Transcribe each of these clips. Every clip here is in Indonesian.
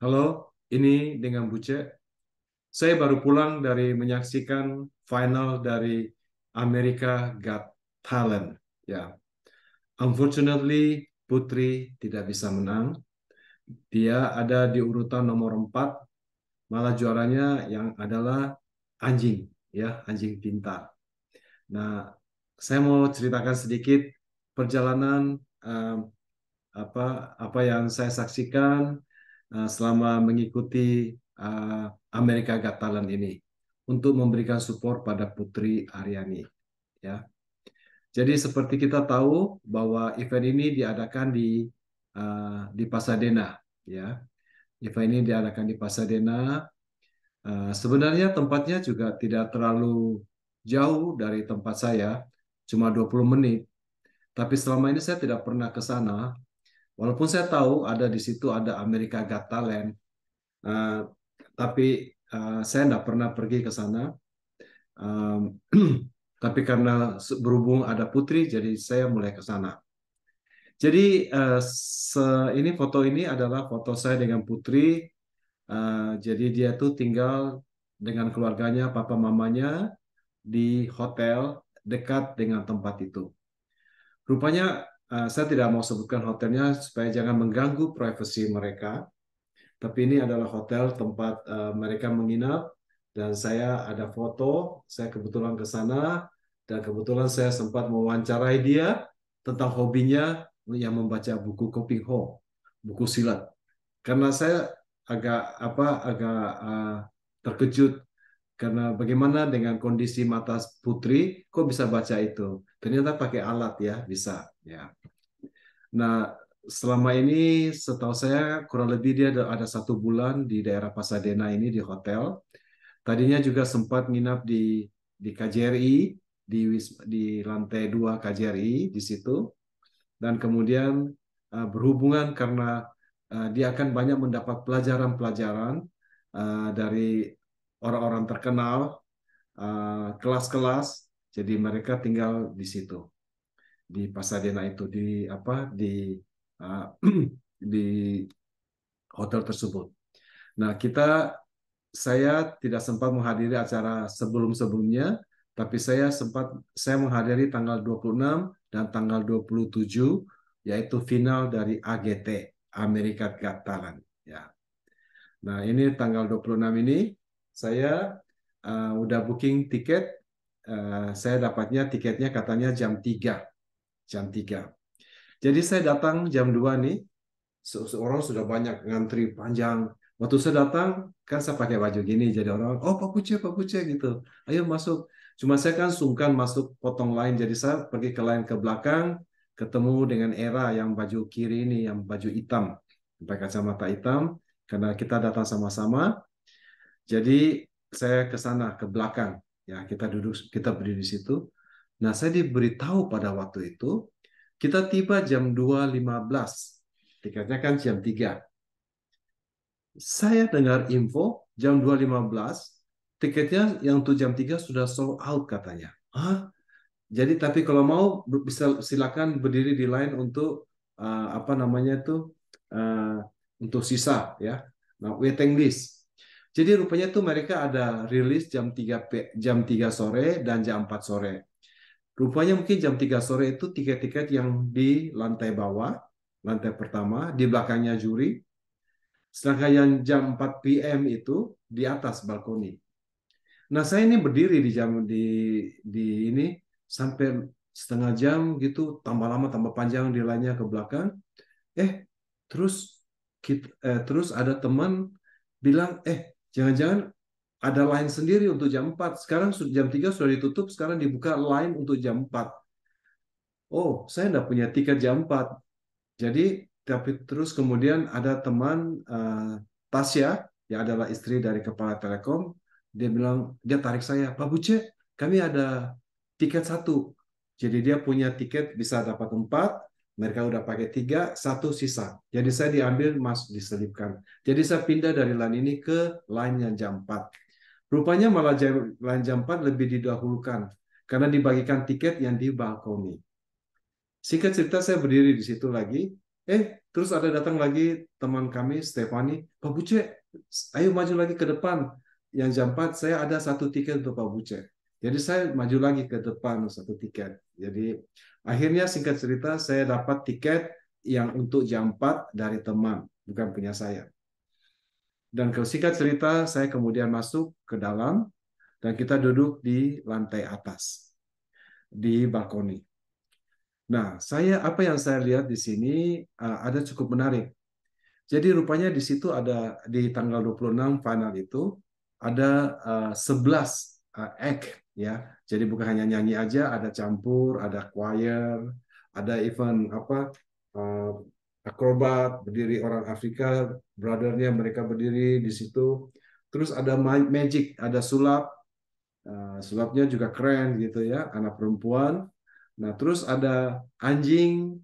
Halo, ini dengan Buce. Saya baru pulang dari menyaksikan final dari America Got Talent. Ya, unfortunately Putri tidak bisa menang. Dia ada di urutan nomor 4. Malah juaranya yang adalah anjing, ya, anjing pintar. Nah, saya mau ceritakan sedikit perjalanan apa yang saya saksikan selama mengikuti Amerika Got Talent ini untuk memberikan support pada Putri Aryani, ya. Jadi seperti kita tahu bahwa event ini diadakan di Pasadena, ya. Event ini diadakan di Pasadena. Sebenarnya tempatnya juga tidak terlalu jauh dari tempat saya, cuma 20 menit. Tapi selama ini saya tidak pernah ke sana. Walaupun saya tahu ada di situ ada America Got Talent, eh, tapi saya tidak pernah pergi ke sana. Um, tapi karena berhubung ada Putri, jadi saya mulai ke sana. Jadi ini foto ini adalah foto saya dengan Putri. Jadi dia tuh tinggal dengan keluarganya, papa mamanya di hotel dekat dengan tempat itu. Rupanya saya tidak mau sebutkan hotelnya supaya jangan mengganggu privasi mereka. Tapi ini adalah hotel tempat mereka menginap dan saya ada foto. Saya kebetulan ke sana dan kebetulan saya sempat mewawancarai dia tentang hobinya yang membaca buku Koping Ho, buku silat. Karena saya agak terkejut karena bagaimana dengan kondisi mata Putri, kok bisa baca itu? Ternyata pakai alat ya, bisa ya. Nah, selama ini setahu saya kurang lebih dia ada 1 bulan di daerah Pasadena ini di hotel. Tadinya juga sempat nginap di KJRI di lantai 2 KJRI di situ. Dan kemudian berhubungan karena dia akan banyak mendapat pelajaran-pelajaran dari orang-orang terkenal, kelas-kelas. Jadi mereka tinggal di situ di Pasadena itu uh, di hotel tersebut. Nah, saya tidak sempat menghadiri acara sebelum-sebelumnya, tapi saya menghadiri tanggal 26 dan tanggal 27 yaitu final dari AGT, America Got Talent, ya. Nah, ini tanggal 26 ini saya udah booking tiket. Saya dapatnya tiketnya katanya jam 3. Jadi saya datang jam 2 nih, seorang sudah banyak ngantri panjang. Waktu saya datang, kan saya pakai baju gini, jadi orang, oh Pak Puce gitu, ayo masuk. Cuma saya kan sungkan masuk potong lain, jadi saya pergi ke lain ke belakang, ketemu dengan Era yang baju kiri ini, yang baju hitam, pakai kacamata hitam, karena kita datang sama-sama. Jadi saya ke sana, ke belakang, ya kita berdiri di situ. Nah, saya diberitahu pada waktu itu, kita tiba jam 2.15. Tiketnya kan jam 3. Saya dengar info jam 2.15, tiketnya yang untuk jam 3 sudah sold out katanya. Hah? Jadi tapi kalau mau bisa silakan berdiri di line untuk apa namanya itu uh, untuk sisa ya. Nah, waiting list. Jadi rupanya tuh mereka ada rilis jam 3 sore dan jam 4 sore. Rupanya mungkin jam 3 sore itu tiket-tiket yang di lantai bawah, lantai pertama, di belakangnya juri. Sedangkan yang jam 4 PM itu di atas balkoni. Nah, saya ini berdiri di ini sampai setengah jam gitu, tambah lama tambah panjang di lainnya ke belakang. Eh, terus terus ada teman bilang, jangan-jangan ada line sendiri untuk jam 4. Sekarang jam 3 sudah ditutup, sekarang dibuka line untuk jam 4. Oh, saya tidak punya tiket jam 4. Jadi, tapi terus kemudian ada teman Tasya, yang adalah istri dari kepala Telekom, dia bilang, dia tarik saya, Pak Buce, kami ada tiket satu. Jadi dia punya tiket bisa dapat 4, mereka udah pakai 3, satu sisa. Jadi saya diambil, mas diselipkan. Jadi saya pindah dari line ini ke line yang jam 4. Rupanya malah line jam 4 lebih didahulukan, karena dibagikan tiket yang di balkoni. Singkat cerita saya berdiri di situ lagi. Terus ada datang lagi teman kami, Stefani, Pak Buce, ayo maju lagi ke depan. Yang jam 4, saya ada satu tiket untuk Pak Buce. Jadi saya maju lagi ke depan satu tiket. Jadi akhirnya singkat cerita, saya dapat tiket yang untuk jam 4 dari teman, bukan punya saya. Dan kalau singkat cerita, saya kemudian masuk ke dalam, dan kita duduk di lantai atas, di balkoni. Nah, apa yang saya lihat di sini ada cukup menarik. Jadi rupanya di situ ada di tanggal 26 final itu ada 11 act ya. Jadi bukan hanya nyanyi aja, ada campur, ada choir, ada event uh, akrobat, berdiri orang Afrika, brothernya mereka berdiri di situ. Terus ada magic, ada sulap. Sulapnya juga keren gitu ya, anak perempuan. Nah, terus ada anjing.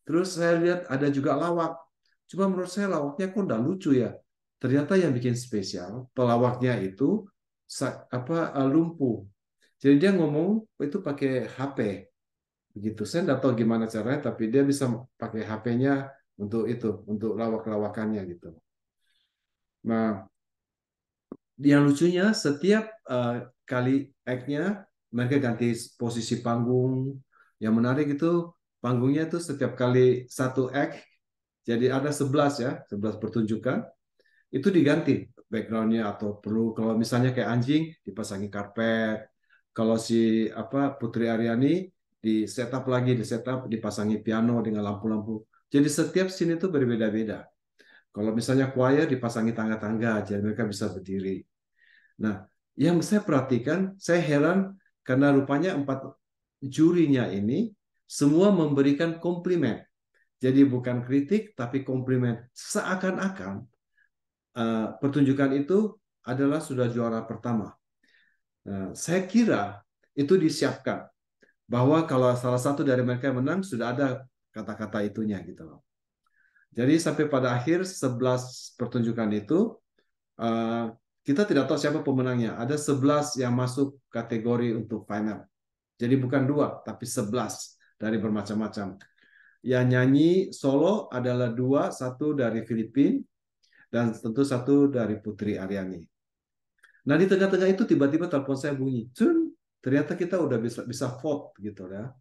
Terus saya lihat ada juga lawak. Cuma menurut saya lawaknya kok udah lucu ya. Ternyata yang bikin spesial pelawaknya itu lumpuh. Jadi dia ngomong itu pakai HP begitu. Saya nggak tahu gimana caranya, tapi dia bisa pakai HP-nya untuk itu, untuk lawak-lawakannya gitu. Nah, yang lucunya setiap kali act-nya mereka ganti posisi panggung. Yang menarik itu panggungnya itu setiap kali satu act, jadi ada 11 ya, 11 pertunjukan, itu diganti backgroundnya atau perlu kalau misalnya kayak anjing dipasangi karpet. Kalau si Putri Aryani di setup lagi, di setup dipasangi piano dengan lampu-lampu. Jadi setiap scene itu berbeda-beda. Kalau misalnya choir dipasangi tangga-tangga, jadi mereka bisa berdiri. Nah, yang saya perhatikan, saya heran karena rupanya 4 jurinya ini semua memberikan komplimen. Jadi bukan kritik, tapi komplimen. Seakan-akan pertunjukan itu adalah sudah juara pertama. Saya kira itu disiapkan bahwa kalau salah satu dari mereka yang menang sudah ada kata-kata itunya gitu loh. Jadi sampai pada akhir 11 pertunjukan itu eh, kita tidak tahu siapa pemenangnya. Ada 11 yang masuk kategori untuk final. Jadi bukan 2, tapi 11 dari bermacam-macam. Yang nyanyi solo adalah 2, satu dari Filipina dan tentu satu dari Putri Aryani. Nah, di tengah-tengah itu tiba-tiba telepon saya bunyi. Cun, ternyata kita udah bisa bisa vote gitu ya.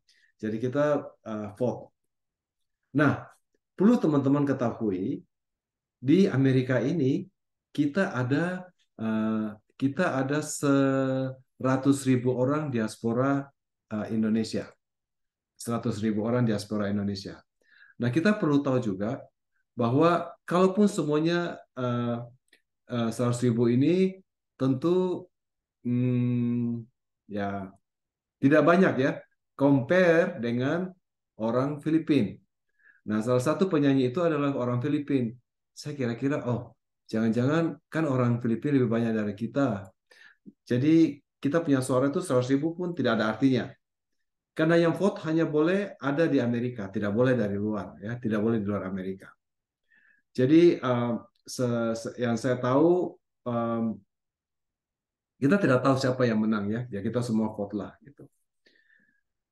Jadi kita vote. Nah, perlu teman-teman ketahui di Amerika ini kita ada uh, kita ada 100.000 orang diaspora Indonesia. 100.000 orang diaspora Indonesia. Nah, kita perlu tahu juga bahwa kalaupun semuanya 100.000 ini tentu ya tidak banyak ya, compare dengan orang Filipina. Nah, salah satu penyanyi itu adalah orang Filipina. Saya kira-kira, oh, jangan-jangan kan orang Filipina lebih banyak dari kita. Jadi kita punya suara itu 100.000 pun tidak ada artinya. Karena yang vote hanya boleh ada di Amerika, tidak boleh dari luar, ya, tidak boleh di luar Amerika. Jadi yang saya tahu kita tidak tahu siapa yang menang ya, ya kita semua vote lah gitu.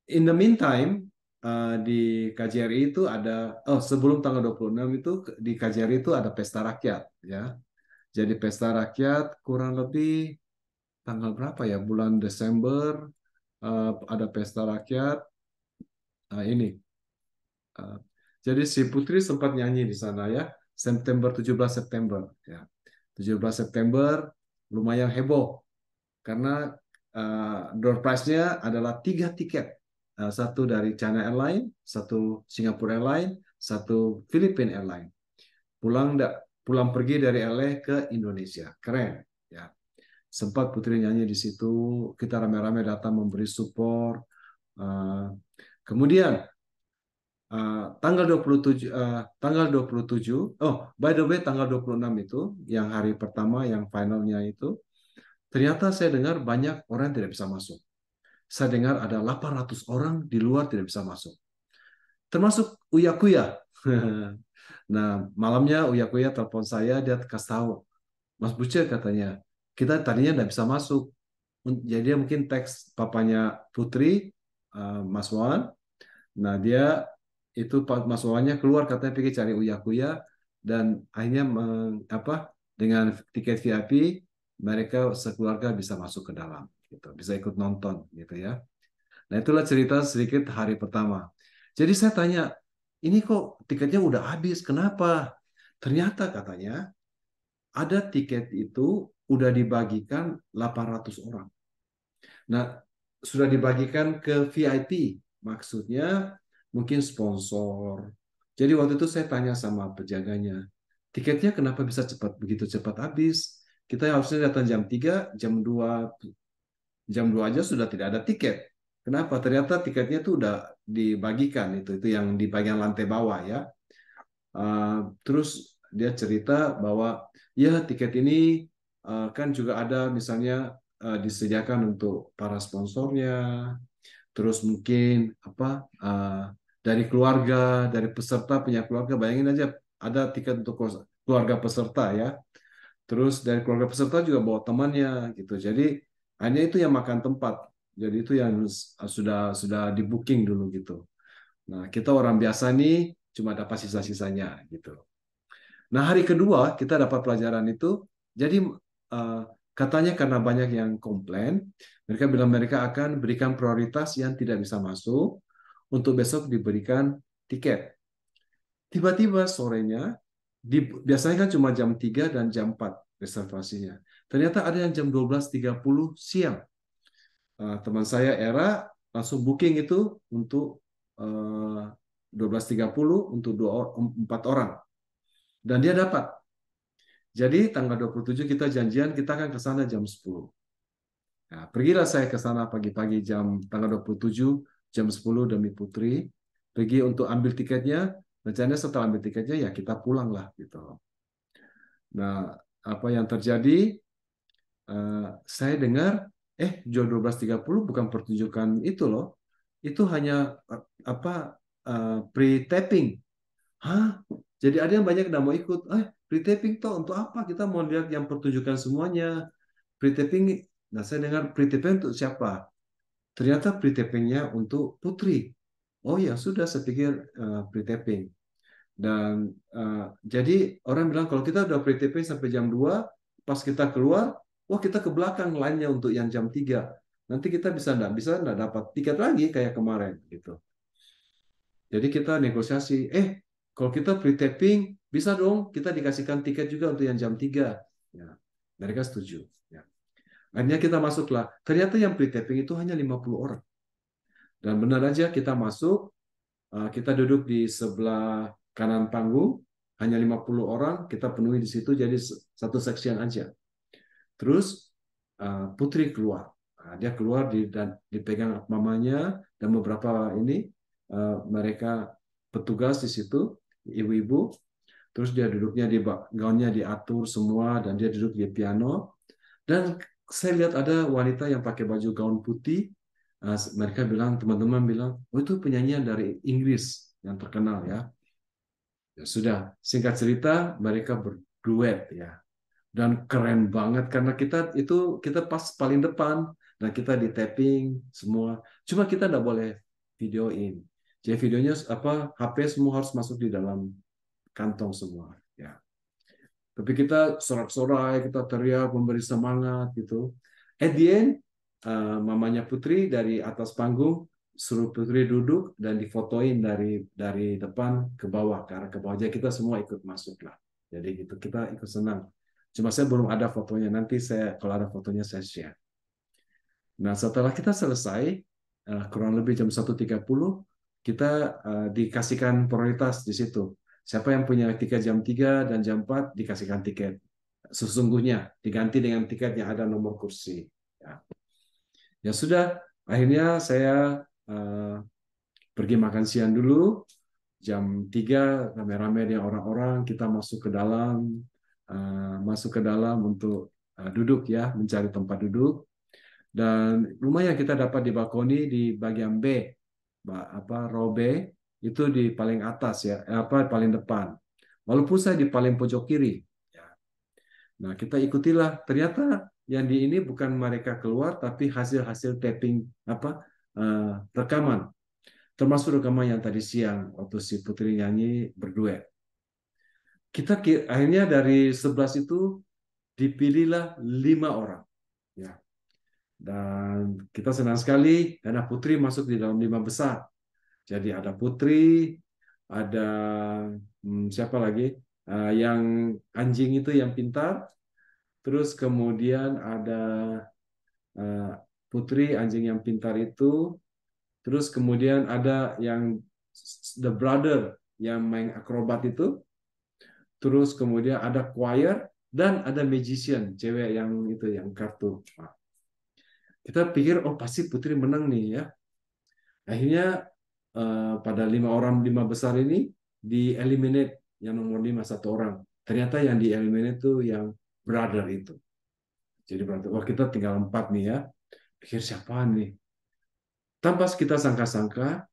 In the meantime, di KJRI itu ada, sebelum tanggal 26 itu di KJRI itu ada pesta rakyat ya. Jadi pesta rakyat kurang lebih tanggal berapa ya? Bulan Desember ada pesta rakyat. Ini. Uh, jadi si Putri sempat nyanyi di sana ya. 17 September ya. 17 September lumayan heboh karena door prize-nya adalah 3 tiket. Satu dari China Airlines, satu Singapore Airlines, satu Philippine Airlines. Pulang pergi dari LA ke Indonesia. Keren ya. Sempat Putri nyanyi di situ, kita rame-rame datang memberi support. Kemudian tanggal 27 by the way tanggal 26 itu yang hari pertama yang finalnya itu ternyata saya dengar banyak orang yang tidak bisa masuk. Saya dengar ada 800 orang di luar tidak bisa masuk. Termasuk Uya Kuya. Nah, malamnya Uya Kuya telepon saya, dia kasih tahu, Mas Buce katanya, kita tadinya tidak bisa masuk. Jadi dia mungkin teks papanya Putri, Mas Wan. Nah, dia itu masukannya keluar katanya pergi cari uya-kuya dan akhirnya dengan tiket VIP mereka sekeluarga bisa masuk ke dalam gitu, bisa ikut nonton gitu ya. Nah, itulah cerita sedikit hari pertama. Jadi saya tanya, ini kok tiketnya udah habis, kenapa? Ternyata katanya ada tiket itu udah dibagikan 800 orang. Nah, sudah dibagikan ke VIP, maksudnya mungkin sponsor. Jadi waktu itu saya tanya sama penjaganya, tiketnya kenapa bisa begitu cepat habis? Kita harusnya datang jam 3, jam 2 aja sudah tidak ada tiket. Kenapa? Ternyata tiketnya itu udah dibagikan, itu yang di bagian lantai bawah ya. Terus dia cerita bahwa ya tiket ini kan juga ada misalnya disediakan untuk para sponsornya, terus mungkin uh, dari keluarga, dari peserta punya keluarga, bayangin aja ada tiket untuk keluarga peserta ya. Terus dari keluarga peserta juga bawa temannya gitu. Jadi hanya itu yang makan tempat. Jadi itu yang sudah di booking dulu gitu. Nah, kita orang biasa nih cuma dapat sisa-sisanya gitu. Nah, hari kedua kita dapat pelajaran itu. Jadi eh, katanya karena banyak yang komplain, mereka bilang mereka akan berikan prioritas yang tidak bisa masuk untuk besok diberikan tiket. Tiba-tiba sorenya, biasanya kan cuma jam 3 dan jam 4 reservasinya. Ternyata ada yang jam 12.30 siang. Teman saya Era langsung booking itu untuk 12.30 untuk 4 orang. Dan dia dapat. Jadi tanggal 27 kita janjian, kita akan ke sana jam 10. Nah, pergilah saya ke sana pagi-pagi tanggal 27 jam 10 demi Putri. Pergi untuk ambil tiketnya. Rencananya setelah ambil tiketnya ya kita pulang lah gitu. Nah, apa yang terjadi? Saya dengar, jam 12.30 bukan pertunjukan itu loh. Itu hanya apa pre-taping. Hah? Jadi ada yang banyak yang mau ikut. Pre-taping toh untuk apa? Kita mau lihat yang pertunjukan semuanya. Pre-taping, nah saya dengar pre-taping untuk siapa? Ternyata pre-tapingnya untuk Putri. Oh ya sudah, saya pikir pre-taping. Dan jadi orang bilang kalau kita udah pre-taping sampai jam 2, pas kita keluar, wah kita ke belakang lainnya untuk yang jam 3. Nanti kita bisa enggak dapat tiket lagi kayak kemarin gitu. Jadi kita negosiasi, kalau kita pre-taping, bisa dong kita dikasihkan tiket juga untuk yang jam 3. Ya, mereka setuju. Ya. Akhirnya kita masuklah. Ternyata yang pre-taping itu hanya 50 orang. Dan benar aja kita masuk, kita duduk di sebelah kanan panggung, hanya 50 orang, kita penuhi di situ, jadi satu section aja. Terus Putri keluar. Dia keluar dan dipegang mamanya dan beberapa ini mereka petugas di situ, ibu-ibu. Terus dia duduknya gaunnya diatur semua dan dia duduk di piano. Dan saya lihat ada wanita yang pakai baju gaun putih. Mereka bilang, teman-teman bilang, oh itu penyanyian dari Inggris yang terkenal ya. Ya sudah, singkat cerita mereka berduet ya. Dan keren banget karena kita pas paling depan dan kita di tapping semua. Cuma kita nggak boleh videoin. Jadi videonya HP semua harus masuk di dalam kantong semua ya. Tapi kita sorak-sorai, kita teriak, memberi semangat gitu. At the end, mamanya Putri dari atas panggung suruh Putri duduk dan difotoin dari depan ke bawah, ke arah ke bawah. Jadi kita semua ikut masuk lah. Jadi gitu, kita ikut senang. Cuma saya belum ada fotonya. Nanti kalau ada fotonya saya share. Nah, setelah kita selesai, kurang lebih jam 1.30, kita dikasihkan prioritas di situ. Siapa yang punya tiket jam 3 dan jam 4 dikasihkan tiket. Sesungguhnya diganti dengan tiket yang ada nomor kursi. Ya, ya sudah, akhirnya saya pergi makan siang dulu. Jam 3 rame-rame dengan orang-orang kita masuk ke dalam untuk duduk ya, mencari tempat duduk. Dan lumayan kita dapat di balkoni di bagian B, row B itu di paling atas ya, paling depan. Walaupun saya di paling pojok kiri. Ya. Nah kita ikutilah. Ternyata yang di ini bukan mereka keluar, tapi hasil-hasil tapping rekaman. termasuk rekaman yang tadi siang waktu si Putri nyanyi berduet. Akhirnya dari 11 itu dipilihlah 5 orang. Ya. Dan kita senang sekali karena Putri masuk di dalam 5 besar. Jadi ada Putri, ada siapa lagi? Yang anjing itu yang pintar. Terus kemudian ada eh, Putri anjing yang pintar itu. Terus kemudian ada yang the brother yang main akrobat itu. Terus kemudian ada choir dan ada magician, cewek yang itu yang kartu. Nah, kita pikir oh pasti Putri menang nih ya. Akhirnya pada 5 orang 5 besar ini di eliminate yang nomor 5 satu orang. Ternyata yang di eliminate itu yang brother itu. Jadi berarti wah kita tinggal 4 nih ya. Pikir siapa nih? Tanpa kita sangka-sangka,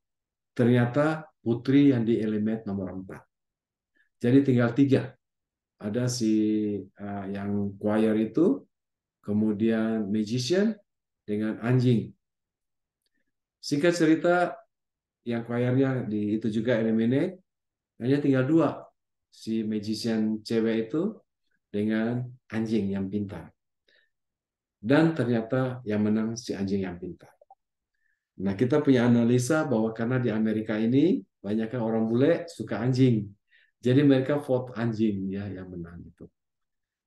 ternyata Putri yang di eliminate nomor 4. Jadi tinggal 3. Ada si yang choir itu, kemudian magician dengan anjing. Singkat cerita, yang choirnya di itu juga eliminate, hanya tinggal 2, si magician cewek itu dengan anjing yang pintar. Dan ternyata yang menang si anjing yang pintar. Nah, kita punya analisa bahwa karena di Amerika ini banyaknya orang bule suka anjing. Jadi mereka vote anjing ya yang menang itu.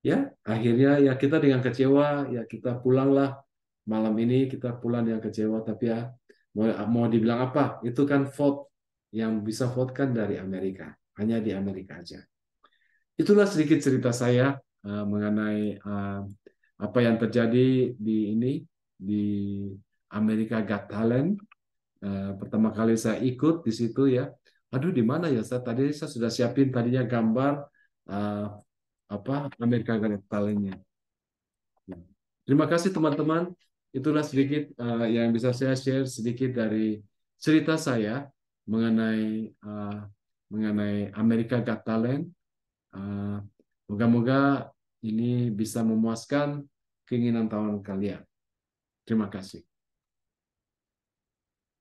Ya, akhirnya ya kita dengan kecewa ya kita pulanglah malam ini kita pulang yang kecewa tapi ya mau dibilang apa? Itu kan vote yang bisa vote kan dari Amerika, hanya di Amerika aja. Itulah sedikit cerita saya mengenai apa yang terjadi di ini di Amerika Got Talent. Pertama kali saya ikut di situ ya. Aduh di mana ya? Saya sudah siapin tadinya gambar eh, apa Amerika Got Talent-nya. Ya. Terima kasih teman-teman. Itulah sedikit yang bisa saya share sedikit dari cerita saya mengenai Amerika Got Talent. Uh, Moga-moga ini bisa memuaskan keinginan tahunan kalian. Terima kasih.